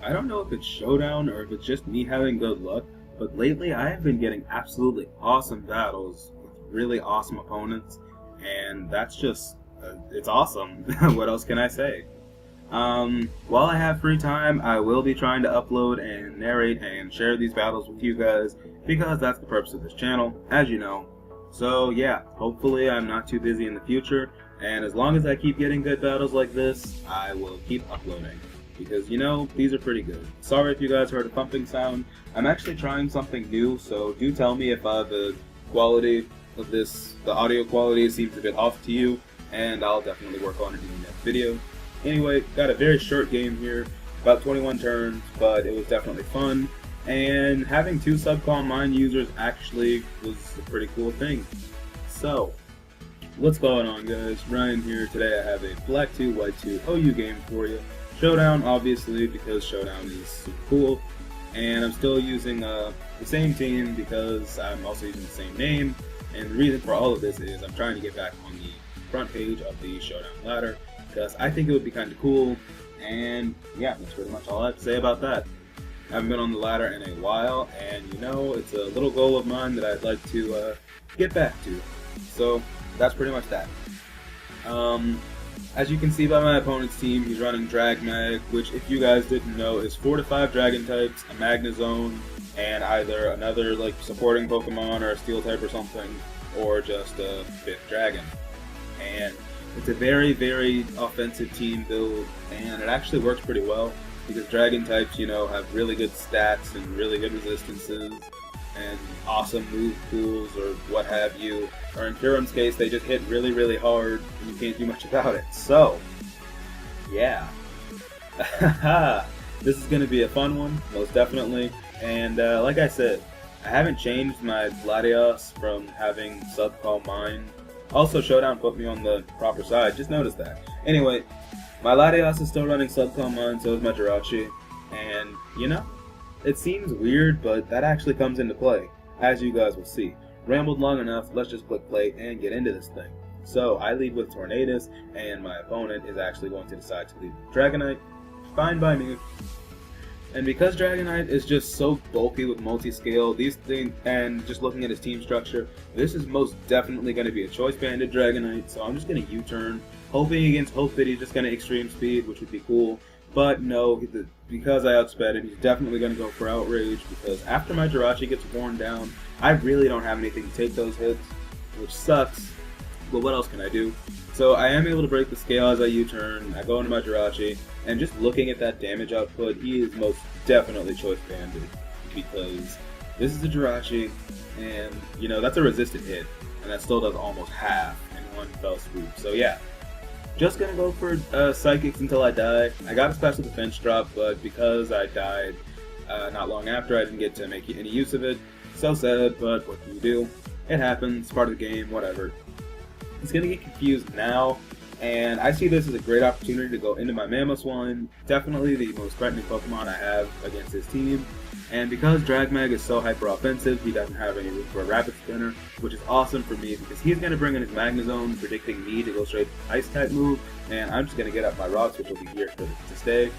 I don't know if it's Showdown or if it's just me having good luck, but lately I have been getting absolutely awesome battles with really awesome opponents, and that's just, it's awesome. What else can I say? While I have free time, I will be trying to upload and narrate and share these battles with you guys, because that's the purpose of this channel, as you know. So yeah, hopefully I'm not too busy in the future, and as long as I keep getting good battles like this, I will keep uploading. Because, you know, these are pretty good. Sorry if you guys heard a thumping sound. I'm actually trying something new, so do tell me if the quality of this, the audio quality seems a bit off to you, and I'll definitely work on it in the next video. Anyway, got a very short game here, about 21 turns, but it was definitely fun, and having two subcall mine users actually was a pretty cool thing. So, what's going on, guys? Ryan here. Today I have a Black 2, White 2 OU game for you. Showdown, obviously, because Showdown is super cool, and I'm still using the same team because I'm also using the same name, and the reason for all of this is I'm trying to get back on the front page of the Showdown ladder, because I think it would be kind of cool, and yeah, that's pretty much all I have to say about that. I haven't been on the ladder in a while, and you know, it's a little goal of mine that I'd like to get back to, so that's pretty much that. As you can see by my opponent's team, he's running Dragmag, which, if you guys didn't know, is 4 to 5 Dragon types, a Magnezone, and either another like supporting Pokemon or a Steel type or something, or just a 5th Dragon. And it's a very, very offensive team build, and it actually works pretty well, because Dragon types, you know, have really good stats and really good resistances, and awesome move pools or what have you. Or in Kyurem's case, they just hit really, really hard, and you can't do much about it. So, yeah. This is going to be a fun one, most definitely. And like I said, I haven't changed my Latios from having Subcall Mine. Also, Showdown put me on the proper side, just noticed that. Anyway, my Latios is still running Subcall Mine, so is my Jirachi. And, you know, it seems weird, but that actually comes into play, as you guys will see. Rambled long enough, let's just click play and get into this thing. So, I lead with Tornadus, and my opponent is actually going to decide to lead with Dragonite. Fine by me. And because Dragonite is just so bulky with multi-scale, these things, and just looking at his team structure, this is most definitely going to be a choice banded Dragonite, so I'm just going to U-turn, hoping against hope that he's just going to extreme speed, which would be cool. But no, because I outsped him, he's definitely going to go for Outrage, because after my Jirachi gets worn down, I really don't have anything to take those hits, which sucks, but what else can I do? So I am able to break the scale as I U-turn, I go into my Jirachi, and just looking at that damage output, he is most definitely choice banded, because this is a Jirachi, and, you know, that's a resisted hit, and that still does almost half in one fell swoop, so yeah. Just gonna go for Psychics until I die. I got a special defense drop, but because I died not long after, I didn't get to make any use of it. So sad, but what can you do? It happens, part of the game, whatever. He's gonna get confused now, and I see this as a great opportunity to go into my Mamoswine, definitely the most threatening Pokemon I have against his team. And because Dragmag is so hyper-offensive, he doesn't have any room for a Rapid Spinner, which is awesome for me because he's going to bring in his Magnezone, predicting me to go straight to Ice-type move, and I'm just going to get up my Rocks, which will be here to stay.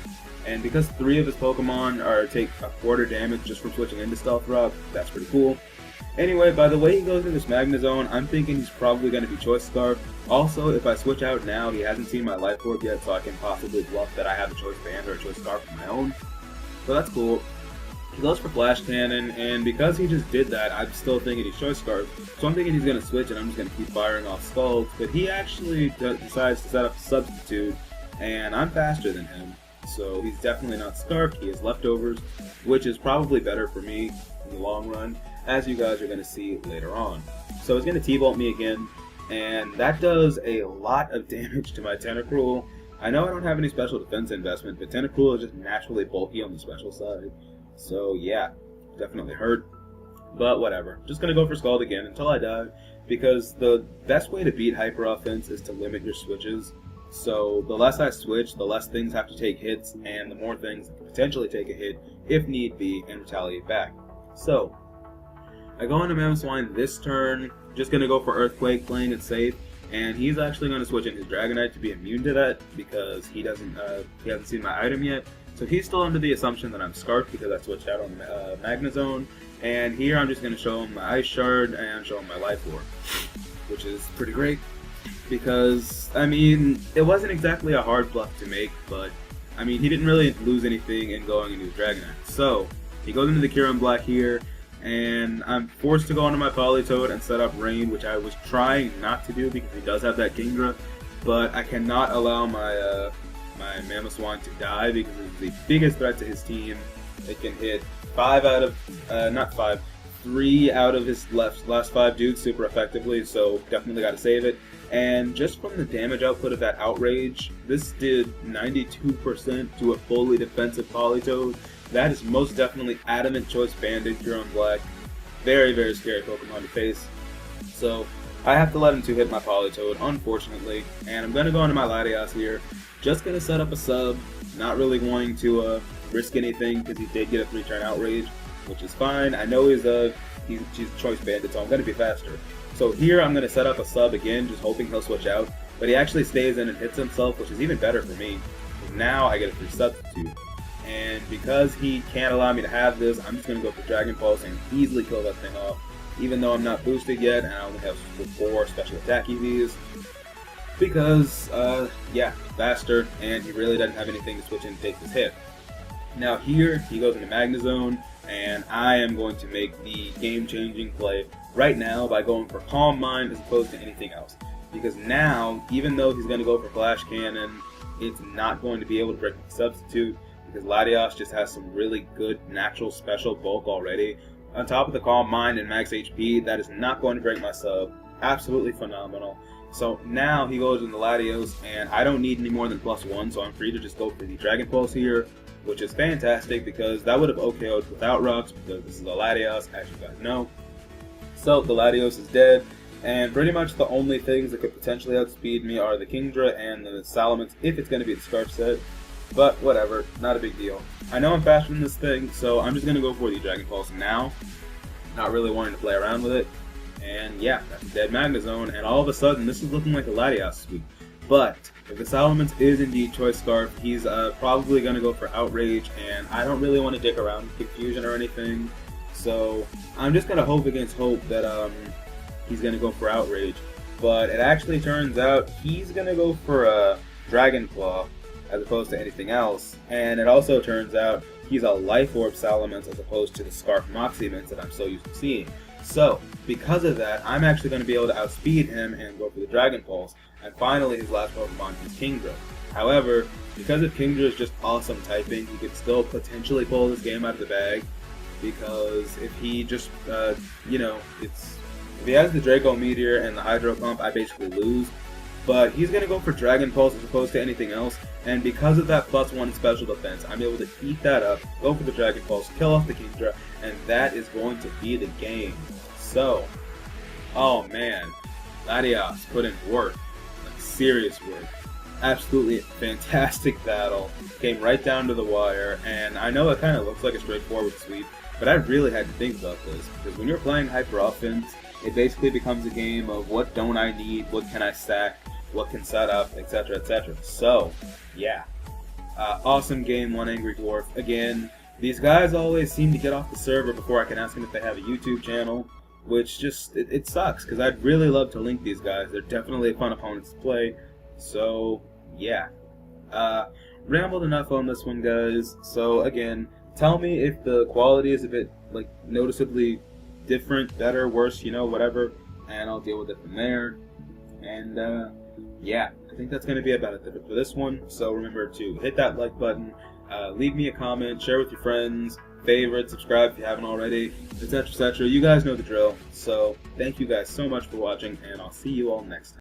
And because 3 of his Pokemon take a quarter damage just from switching into Stealth Rock, that's pretty cool. Anyway, by the way he goes into this Magnezone, I'm thinking he's probably going to be Choice Scarf. Also, if I switch out now, he hasn't seen my Life Orb yet, so I can possibly bluff that I have a Choice Band or a Choice Scarf of my own. So that's cool. He goes for Flash Cannon, and because he just did that, I'm still thinking he's Choice Scarf. So I'm thinking he's going to switch, and I'm just going to keep firing off Skulls. But he actually decides to set up a Substitute, and I'm faster than him. So he's definitely not Scarfed, he has Leftovers, which is probably better for me in the long run, as you guys are going to see later on. So he's going to T-Bolt me again, and that does a lot of damage to my Tentacruel. I know I don't have any special defense investment, but Tentacruel is just naturally bulky on the special side. So yeah, definitely hurt, but whatever. Just gonna go for Scald again until I die, because the best way to beat Hyper Offense is to limit your switches. So the less I switch, the less things have to take hits, and the more things can potentially take a hit, if need be, and retaliate back. So, I go into Mamoswine this turn, just gonna go for Earthquake, playing it safe, and he's actually gonna switch in his Dragonite to be immune to that, because he hasn't seen my item yet. So he's still under the assumption that I'm Scarf because I switched out on Magnezone. And here I'm just going to show him my Ice Shard and show him my Life Orb, which is pretty great. Because, I mean, it wasn't exactly a hard bluff to make, but, I mean, he didn't really lose anything in going into his Dragonite. So, he goes into the Kyurem Black here, and I'm forced to go into my Politoed and set up Rain, which I was trying not to do because he does have that Kingdra, but I cannot allow my my Mamoswine to die because it's the biggest threat to his team. It can hit 3 out of his last 5 dudes super effectively, so definitely got to save it. And just from the damage output of that Outrage, this did 92% to a fully defensive Politoed. That is most definitely Adamant Choice Banded Kyurem Black. Very, very scary Pokemon to face. So I have to let him 2-hit my Politoed, unfortunately. And I'm going to go into my Latias here. Just going to set up a sub. Not really going to risk anything because he did get a 3-turn Outrage, which is fine. I know he's Choice Banded, so I'm going to be faster. So here I'm going to set up a sub again, just hoping he'll switch out. But he actually stays in and hits himself, which is even better for me. Now I get a free substitute. And because he can't allow me to have this, I'm just going to go for Dragon Pulse and easily kill that thing off. Even though I'm not boosted yet, and I only have 4 special attack EVs. Because, yeah, faster, and he really doesn't have anything to switch in and take this hit. Now here, he goes into Magnezone, and I am going to make the game-changing play right now by going for Calm Mind as opposed to anything else. Because now, even though he's going to go for Flash Cannon, it's not going to be able to break the substitute, because Latias just has some really good natural special bulk already. On top of the Calm Mind and max HP, that is not going to break my sub. Absolutely phenomenal. So now he goes into Latios, and I don't need any more than +1, so I'm free to just go for the Dragon Pulse here, which is fantastic because that would have OKO'd without rocks because this is a Latios, as you guys know. So the Latios is dead, and pretty much the only things that could potentially outspeed me are the Kingdra and the Salamence if it's going to be the Scarf set. But whatever, not a big deal. I know I'm faster than this thing, so I'm just going to go for the Dragon Pulse now. Not really wanting to play around with it. And yeah, that's a dead Magnezone, and all of a sudden this is looking like a Latias sweep. But if the Salamence is indeed Choice Scarf, he's probably going to go for Outrage, and I don't really want to dick around with Confusion or anything. So I'm just going to hope against hope that he's going to go for Outrage. But it actually turns out he's going to go for a Dragon Claw as opposed to anything else. And it also turns out he's a Life Orb Salamence as opposed to the Scarf Moxie Mints that I'm so used to seeing. So, because of that, I'm actually going to be able to outspeed him and go for the Dragon Pulse. And finally, his last Pokemon is Kingdra. However, because if Kingdra is just awesome typing, he could still potentially pull this game out of the bag. Because if he just, you know, if he has the Draco Meteor and the Hydro Pump, I basically lose. But he's going to go for Dragon Pulse as opposed to anything else. And because of that +1 special defense, I'm able to eat that up, go for the Dragon Pulse, kill off the Kingdra, and that is going to be the game. So, oh man, Latias put in work, like serious work. Absolutely fantastic battle. Came right down to the wire, and I know it kind of looks like a straightforward sweep, but I really had to think about this, because when you're playing Hyper Offense, it basically becomes a game of what don't I need, what can I stack, what can set up, etc., etc. So, yeah. Awesome game, OneAngryDwarf. Again, these guys always seem to get off the server before I can ask them if they have a YouTube channel, which just, it sucks, because I'd really love to link these guys. They're definitely fun opponents to play. So, yeah. Rambled enough on this one, guys. So, again, tell me if the quality is a bit, like, noticeably different, better, worse, you know, whatever, and I'll deal with it from there. And, yeah, I think that's going to be about it for this one. So remember to hit that like button, leave me a comment, share with your friends, favorite, subscribe if you haven't already, etc., etc. You guys know the drill. So thank you guys so much for watching, and I'll see you all next time.